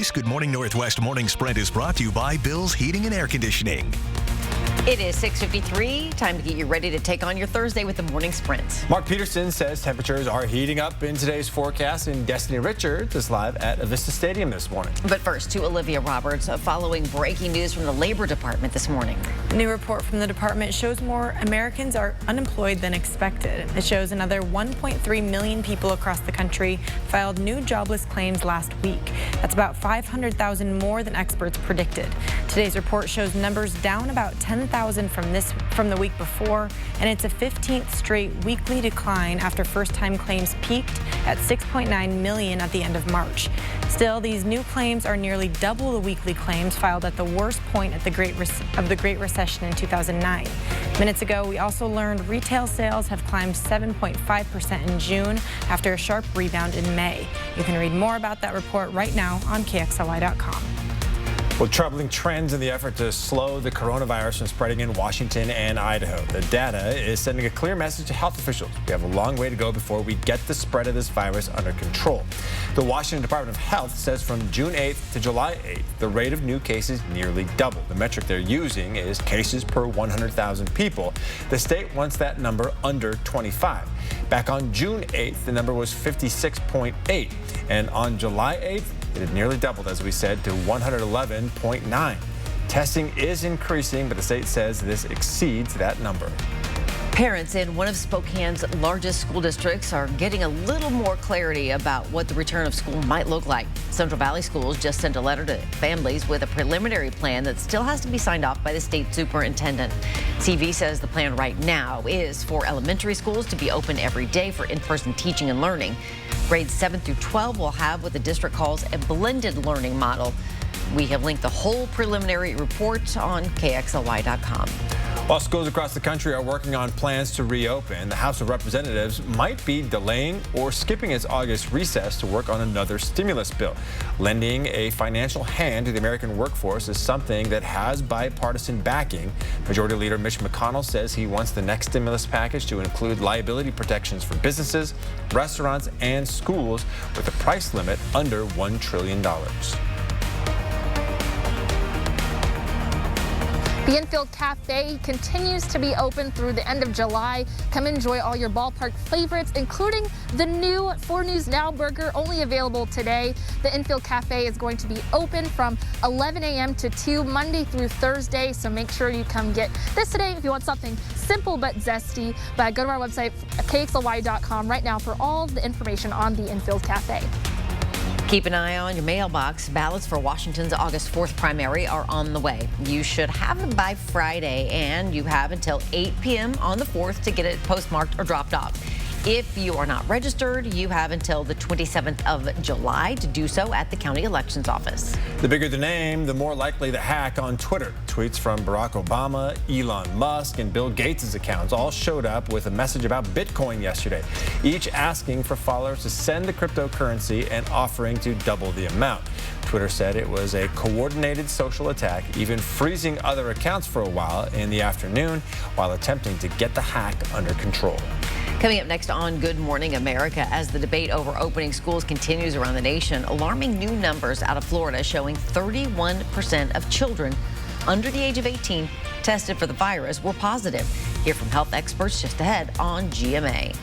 Today's Good Morning Northwest Morning Sprint is brought to you by Bill's Heating and Air Conditioning. It is 6:53. Time to get you ready to take on your Thursday with the morning sprint. Mark Peterson says temperatures are heating up in today's forecast, and Destiny Richards is live at AVISTA Stadium this morning. But first, to Olivia Roberts, following breaking news from the Labor Department this morning. A new report from the department shows more Americans are unemployed than expected. It shows another 1.3 million people across the country filed new jobless claims last week. That's about 500,000 more than experts predicted. Today's report shows numbers down about 10,000 from the week before, and it's a 15th straight weekly decline after first-time claims peaked at 6.9 million at the end of March. Still, these new claims are nearly double the weekly claims filed at the worst point at the Great Recession in 2009. Minutes ago, we also learned retail sales have climbed 7.5% in June after a sharp rebound in May. You can read more about that report right now on KXLY.com. Well, troubling trends in the effort to slow the coronavirus from spreading in Washington and Idaho. The data is sending a clear message to health officials. We have a long way to go before we get the spread of this virus under control. The Washington Department of Health says from June 8th to July 8th, the rate of new cases nearly doubled. The metric they're using is cases per 100,000 people. The state wants that number under 25. Back on June 8th, the number was 56.8. And on July 8th, it had nearly doubled, as we said, to 111.9. Testing is increasing, but the state says this exceeds that number. Parents in one of Spokane's largest school districts are getting a little more clarity about what the return of school might look like. Central Valley Schools just sent a letter to families with a preliminary plan that still has to be signed off by the state superintendent. CV says the plan right now is for elementary schools to be open every day for in-person teaching and learning. Grades 7 through 12 will have what the district calls a blended learning model. We have linked the whole preliminary report on KXLY.com. While schools across the country are working on plans to reopen, the House of Representatives might be delaying or skipping its August recess to work on another stimulus bill. Lending a financial hand to the American workforce is something that has bipartisan backing. Majority Leader Mitch McConnell says he wants the next stimulus package to include liability protections for businesses, restaurants, and schools with a price limit under $1 trillion. The Infield Cafe continues to be open through the end of July. Come enjoy all your ballpark favorites, including the new 4 News Now burger, only available today. The Infield Cafe is going to be open from 11 a.m. to 2 Monday through Thursday, so make sure you come get this today if you want something simple but zesty. But go to our website, KXLY.com, right now for all the information on the Infield Cafe. Keep an eye on your mailbox. Ballots for Washington's August 4th primary are on the way. You should have them by Friday, and you have until 8 p.m. on the 4th to get it postmarked or dropped off. If you are not registered, you have until the 27th of July to do so at the county elections office. The bigger the name, the more likely the hack on Twitter. Tweets from Barack Obama, Elon Musk, and Bill Gates' accounts all showed up with a message about Bitcoin yesterday, each asking for followers to send the cryptocurrency and offering to double the amount. Twitter said it was a coordinated social attack, even freezing other accounts for a while in the afternoon while attempting to get the hack under control. Coming up next on Good Morning America, as the debate over opening schools continues around the nation, alarming new numbers out of Florida showing 31% of children under the age of 18 tested for the virus were positive. Hear from health experts just ahead on GMA.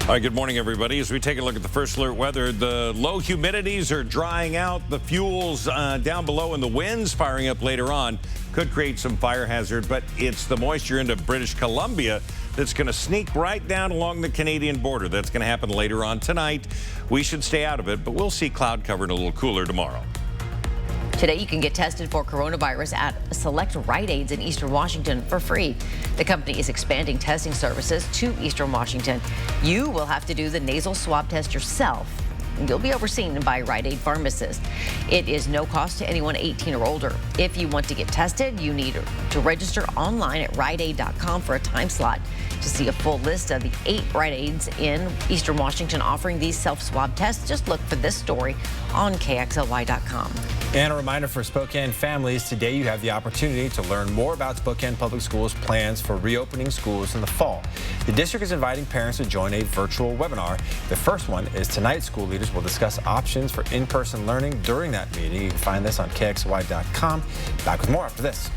All right, good morning, everybody. As we take a look at the first alert weather, the low humidities are drying out. The fuels down below and the winds firing up later on could create some fire hazard, but it's the moisture into British Columbia that's going to sneak right down along the Canadian border. That's going to happen later on tonight. We should stay out of it, but we'll see cloud cover and a little cooler tomorrow. Today, you can get tested for coronavirus at select Rite Aids in Eastern Washington for free. The company is expanding testing services to Eastern Washington. You will have to do the nasal swab test yourself. You'll be overseen by Rite Aid pharmacists. It is no cost to anyone 18 or older. If you want to get tested, you need to register online at riteaid.com for a time slot. To see a full list of the 8 Rite Aids in Eastern Washington offering these self-swab tests, just look for this story on KXLY.com. And a reminder for Spokane families, today you have the opportunity to learn more about Spokane Public Schools' plans for reopening schools in the fall. The district is inviting parents to join a virtual webinar. The first one is tonight. School leaders will discuss options for in-person learning during that meeting. You can find this on KXY.com. Back with more after this.